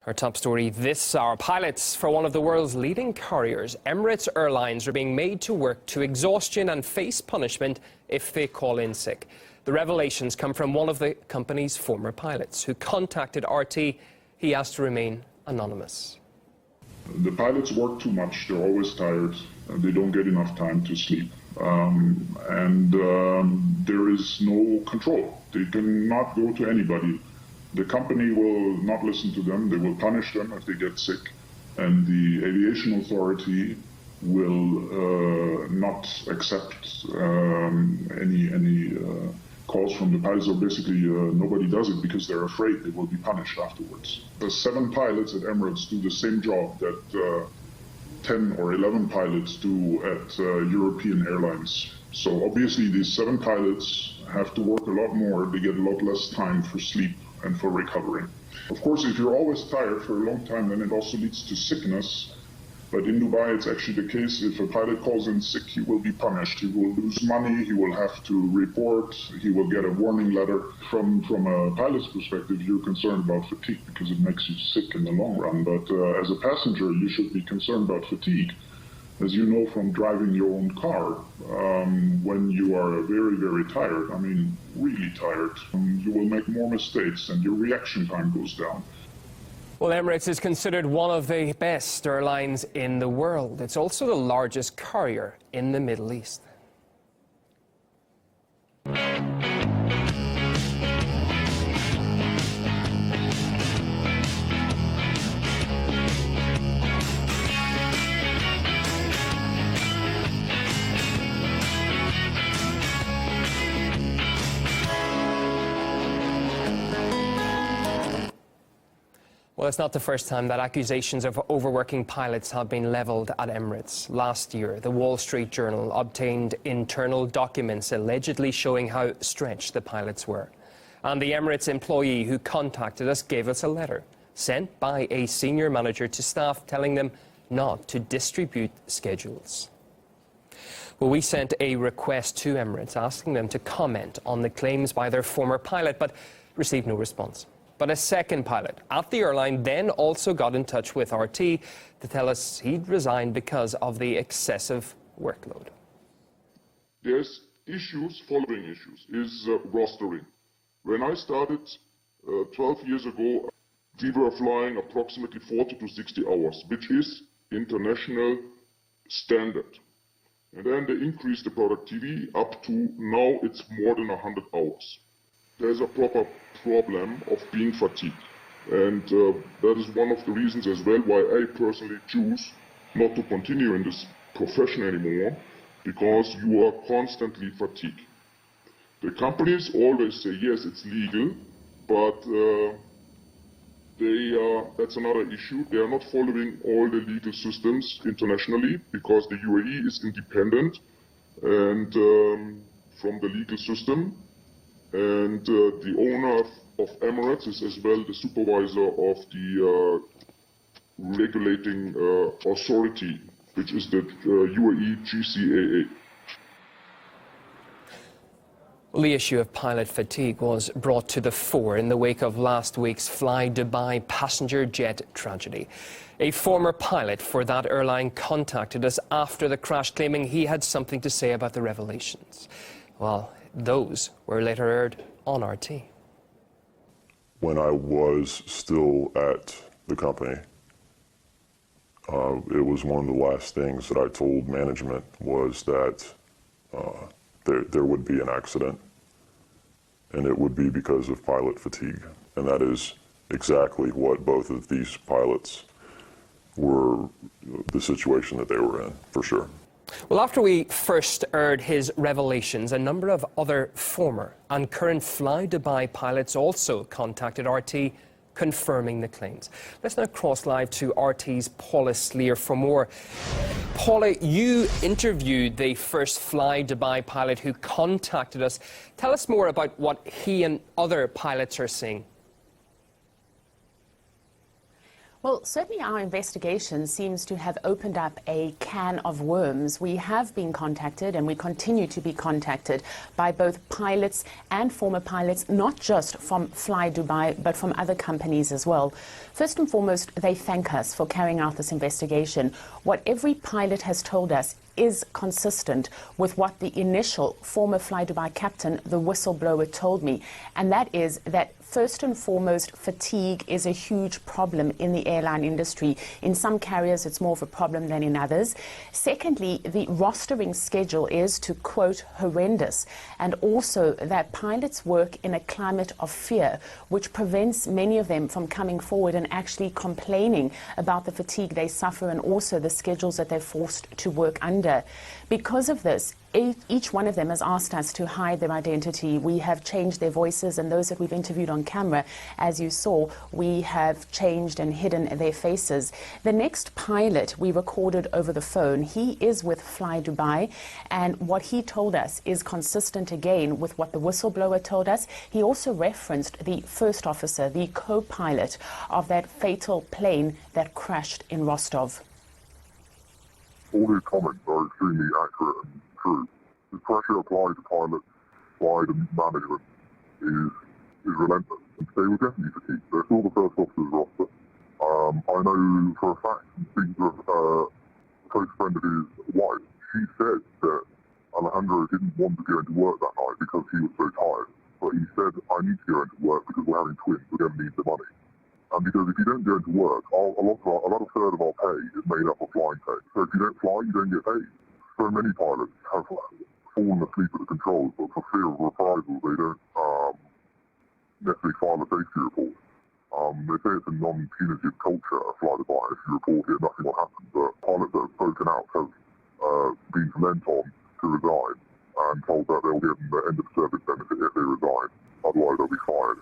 Our top story this hour. Pilots for one of the world's leading carriers, Emirates Airlines, are being made to work to exhaustion and face punishment if they call in sick. The revelations come from one of the company's former pilots who contacted RT. He asked to remain anonymous. The pilots work too much. They're always tired. They don't get enough time to sleep. There is no control. They cannot go to anybody. The company will not listen to them. They will punish them if they get sick. And the aviation authority will not accept any calls from the pilots, or basically nobody does it because they're afraid they will be punished afterwards. The 7 pilots at Emirates do the same job that 10 or 11 pilots do at European airlines. So obviously these 7 pilots have to work a lot more. They get a lot less time for sleep and for recovery. Of course, if you're always tired for a long time, then it also leads to sickness. But in Dubai, it's actually the case, if a pilot calls in sick, he will be punished. He will lose money, he will have to report, he will get a warning letter. From a pilot's perspective, you're concerned about fatigue because it makes you sick in the long run. But as a passenger, you should be concerned about fatigue. As you know from driving your own car, when you are very, very tired, I mean really tired, you will make more mistakes and your reaction time goes down. Well, Emirates is considered one of the best airlines in the world. It's also the largest carrier in the Middle East. Well, it's not the first time that accusations of overworking pilots have been levelled at Emirates. Last year, the Wall Street Journal obtained internal documents allegedly showing how stretched the pilots were. And the Emirates employee who contacted us gave us a letter sent by a senior manager to staff telling them not to distribute schedules. Well, we sent a request to Emirates asking them to comment on the claims by their former pilot, but received no response. But a second pilot at the airline then also got in touch with RT to tell us he'd resigned because of the excessive workload. There's following issues, is rostering. When I started 12 years ago, we were flying approximately 40 to 60 hours, which is international standard. And then they increased the productivity up to now it's more than 100 hours. There's a proper problem of being fatigued. And that is one of the reasons as well why I personally choose not to continue in this profession anymore, because you are constantly fatigued. The companies always say, yes, it's legal, but that's another issue. They are not following all the legal systems internationally, because the UAE is independent and from the legal system. And the owner of Emirates is as well the supervisor of the regulating authority, which is the UAE GCAA. Well, the issue of pilot fatigue was brought to the fore in the wake of last week's Flydubai passenger jet tragedy. A former pilot for that airline contacted us after the crash, claiming he had something to say about the revelations. Well, those were later aired on RT. When I was still at the company, it was one of the last things that I told management was that there would be an accident, and it would be because of pilot fatigue. And that is exactly what both of these pilots were, the situation that they were in, for sure. Well, after we first aired his revelations, a number of other former and current Flydubai pilots also contacted RT confirming the claims. Let's now cross live to RT's Paula Sleer for more. Paula, you interviewed the first Flydubai pilot who contacted us. Tell us more about what he and other pilots are saying. Well, certainly our investigation seems to have opened up a can of worms. We have been contacted and we continue to be contacted by both pilots and former pilots, not just from Flydubai, but from other companies as well. First and foremost, they thank us for carrying out this investigation. What every pilot has told us is consistent with what the initial former Flydubai captain, the whistleblower, told me, and that is that first and foremost, fatigue is a huge problem in the airline industry. In some carriers, it's more of a problem than in others. Secondly, the rostering schedule is, to quote, horrendous, and also that pilots work in a climate of fear, which prevents many of them from coming forward and actually complaining about the fatigue they suffer and also the schedules that they're forced to work under. Because of this, each one of them has asked us to hide their identity. We have changed their voices, and those that we've interviewed on camera, as you saw, we have changed and hidden their faces. The next pilot we recorded over the phone, he is with Flydubai, and what he told us is consistent again with what the whistleblower told us. He also referenced the first officer, the co-pilot of that fatal plane that crashed in Rostov. All his comments are extremely accurate and true. The pressure applied to pilots by the management is relentless. And they were definitely fatigued. They're still the first officer's roster. I know for a fact, speaking to a close friend of his wife, she said that Alejandro didn't want to go into work that night because he was so tired. But he said, I need to go into work because we're having twins, we're going to need the money. And because if you don't go into work, about a third of our pay is made up of flying pay. So if you don't fly, you don't get paid. So many pilots have fallen asleep at the controls, but for fear of reprisal, they don't necessarily file a safety report. They say it's a non-punitive culture at Flydubai. If you report it, nothing will happen. But pilots that have spoken out have been lent on to resign and told that they'll give them the end of service benefit if they resign. Otherwise, they'll be fired.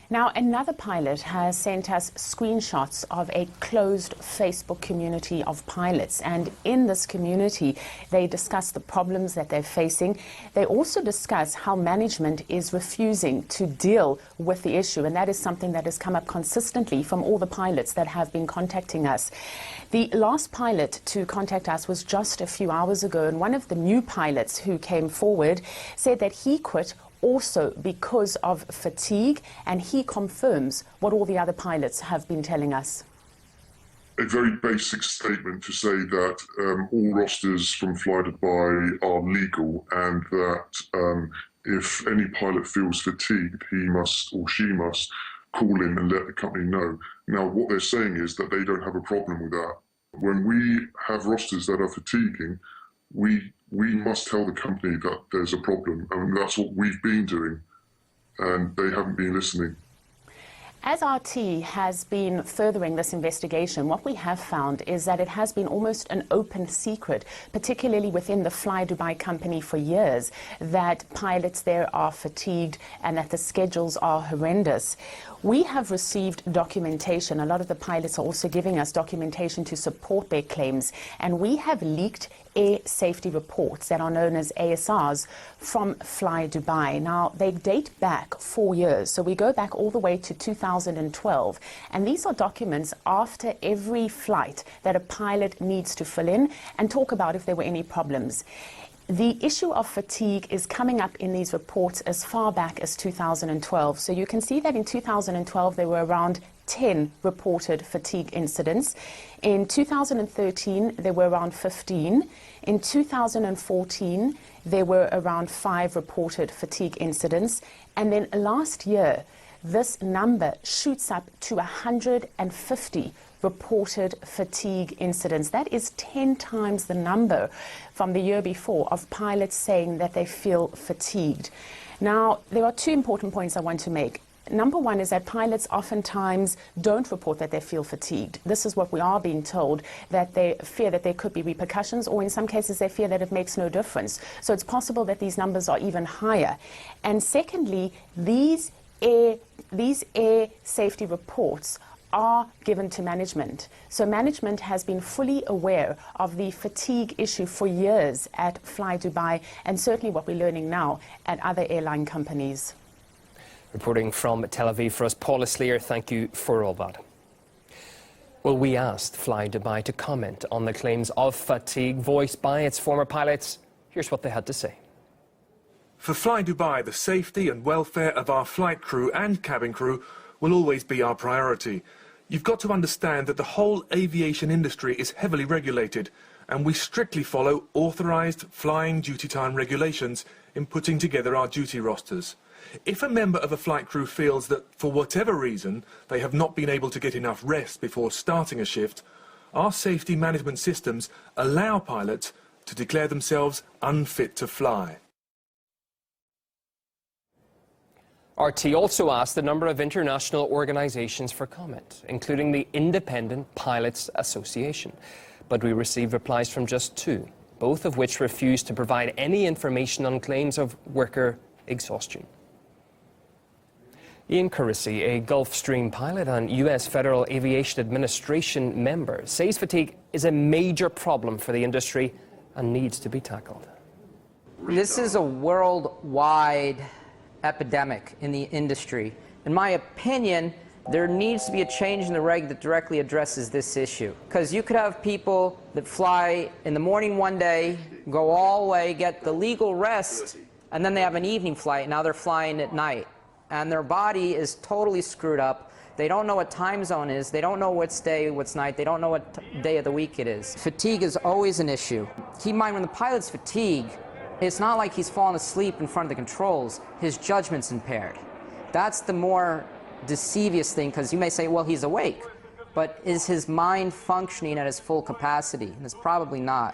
Now, another pilot has sent us screenshots of a closed Facebook community of pilots. And in this community, they discuss the problems that they're facing. They also discuss how management is refusing to deal with the issue. And that is something that has come up consistently from all the pilots that have been contacting us. The last pilot to contact us was just a few hours ago. And one of the new pilots who came forward said that he quit also because of fatigue, and he confirms what all the other pilots have been telling us. A very basic statement to say that all rosters from Flydubai are legal, and that if any pilot feels fatigued, he must or she must call in and let the company know. Now, what they're saying is that they don't have a problem with that. When we have rosters that are fatiguing, we must tell the company that there's a problem, and that's what we've been doing, and they haven't been listening. As RT has been furthering this investigation, what we have found is that it has been almost an open secret, particularly within the Flydubai company for years, that pilots there are fatigued and that the schedules are horrendous. We have received documentation. A lot of the pilots are also giving us documentation to support their claims, and we have leaked air safety reports that are known as ASRs from Flydubai. Now, they date back 4 years, so we go back all the way to 2012, and these are documents after every flight that a pilot needs to fill in and talk about if there were any problems. The issue of fatigue is coming up in these reports as far back as 2012. So you can see that in 2012 there were around 10 reported fatigue incidents. In 2013 there were around 15. In 2014 there were around 5 reported fatigue incidents. And then last year this number shoots up to 150 reported fatigue incidents. That is 10 times the number from the year before of pilots saying that they feel fatigued. Now, there are 2 important points I want to make. Number one is that pilots oftentimes don't report that they feel fatigued. This is what we are being told, that they fear that there could be repercussions, or in some cases they fear that it makes no difference. So it's possible that these numbers are even higher. And secondly, these air safety reports are given to management. So management has been fully aware of the fatigue issue for years at Flydubai, and certainly what we're learning now at other airline companies. Reporting from Tel Aviv for us, Paula Sleer, thank you for all that. Well, we asked Flydubai to comment on the claims of fatigue voiced by its former pilots. Here's what they had to say. For Flydubai, the safety and welfare of our flight crew and cabin crew will always be our priority. You've got to understand that the whole aviation industry is heavily regulated, and we strictly follow authorised flying duty time regulations in putting together our duty rosters. If a member of a flight crew feels that, for whatever reason, they have not been able to get enough rest before starting a shift, our safety management systems allow pilots to declare themselves unfit to fly. RT also asked a number of international organisations for comment, including the Independent Pilots Association. But we received replies from just two, both of which refused to provide any information on claims of worker exhaustion. Ian Currissy, a Gulfstream pilot and US Federal Aviation Administration member, says fatigue is a major problem for the industry and needs to be tackled. This is a worldwide epidemic in the industry. In my opinion, there needs to be a change in the reg that directly addresses this issue. Because you could have people that fly in the morning one day, go all the way, get the legal rest, and then they have an evening flight, now they're flying at night. And their body is totally screwed up. They don't know what time zone is, they don't know what's day, what's night, they don't know what day of the week it is. Fatigue is always an issue. Keep in mind, when the pilot's fatigued, it's not like he's fallen asleep in front of the controls, his judgment's impaired. That's the more deceivious thing, because you may say, well, he's awake, but is his mind functioning at his full capacity? And it's probably not.